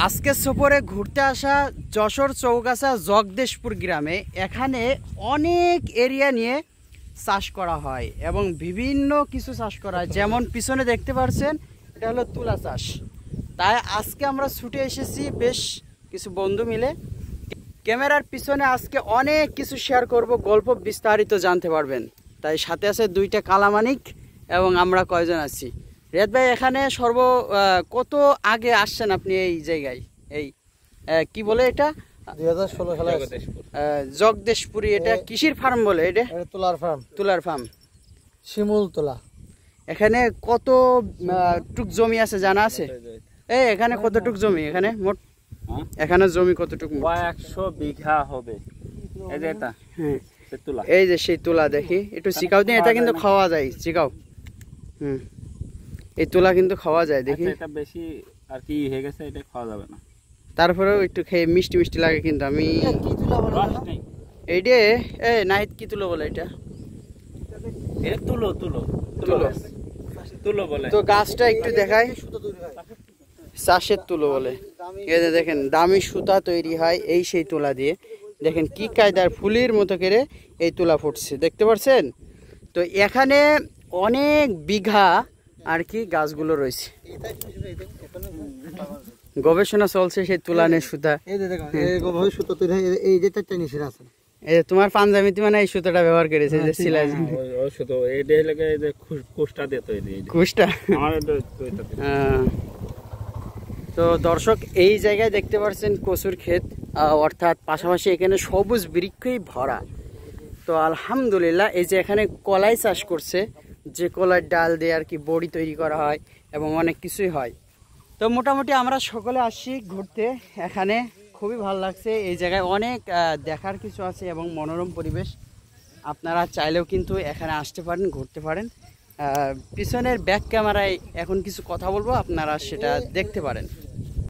আজকে সফরে ঘুরতে আসা যশোর চৌগাছা জগদেশপুর গ্রামে এখানে অনেক এরিয়া নিয়ে চাষ করা হয় এবং বিভিন্ন কিছু চাষ করা হয়, যেমন পিছনে দেখতে পাচ্ছেন এটা হলো তুলা চাষ। তাই আজকে আমরা ছুটে এসেছি বেশ কিছু বন্ধু মিলে। ক্যামেরার পিছনে আজকে অনেক কিছু শেয়ার করব, গল্প বিস্তারিত জানতে পারবেন। তাই সাথে আছে দুইটা কালামানিক এবং আমরা কয়জন আছি। রিয়াদ ভাই, এখানে কত আগে আসছেন আপনি এই জায়গায়? এই কি বলে এটা 2016 সালে জগদেশপুরি। এটা কিসের ফার্ম বলে? এটা তুলার ফার্ম। তুলার ফার্ম, শিমুল তুলা। এখানে কত টুক জমি আছে জানা আছে? এখানে কতটুক জমি এখানে মোট? এখানে জমি কতটুক? 100 বিঘা হবে। এই যে এটা, হ্যাঁ তুলা, এই যে সেই তুলা। দেখি একটু চিকাও দিন, এটা কিন্তু খাওয়া যায়। চিকাও। এই তুলা কিন্তু খাওয়া যায়। দেখি এটা বেশি আর কি হয়ে গেছে, এটা খাওয়া যাবে না। তারপরেও একটু খেয়ে মিষ্টি মিষ্টি লাগে। কিন্তু আমি এইটা নাহিদ কি তুলো বলে? এটা তুলো তুলো তুলো তুলো বলে। তো গাছটা একটু দেখাই, চাষের তুলো বলে। এই যে দেখেন দামি সুতা তৈরি হয় এই সেই তুলা দিয়ে। দেখেন কি কায়দার ফুলের মতো করে এই তুলা ফুটছে, দেখতে পাচ্ছেন? তো এখানে অনেক বিঘা আর কি গাছগুলো রয়েছে, গবেষণা চলছে সেই তুলানের সুতা। এই তোমার পাঞ্জাবিতে মানে এই সুতাটা ব্যবহার করেছে, যে সিলাই কুষ্টা। তো দর্শক, এই জায়গায় দেখতে পাচ্ছেন কচুর ক্ষেত, অর্থাৎ পাশাপাশি এখানে সবুজ বৃক্ষই ভরা। তো আলহামদুলিল্লাহ, এই যে এখানে কলাই চাষ করছে, যে কলার ডাল দিয়ে আর কি বড়ি তৈরি করা হয় এবং অনেক কিছুই হয়। তো মোটামুটি আমরা সকলে আসছি ঘুরতে, এখানে খুবই ভালো লাগছে। এই জায়গায় অনেক দেখার কিছু আছে এবং মনোরম পরিবেশ। আপনারা চাইলেও কিন্তু এখানে আসতে পারেন, ঘুরতে পারেন। পিছনের ব্যাক ক্যামেরায় এখন কিছু কথা বলবো, আপনারা সেটা দেখতে পারেন।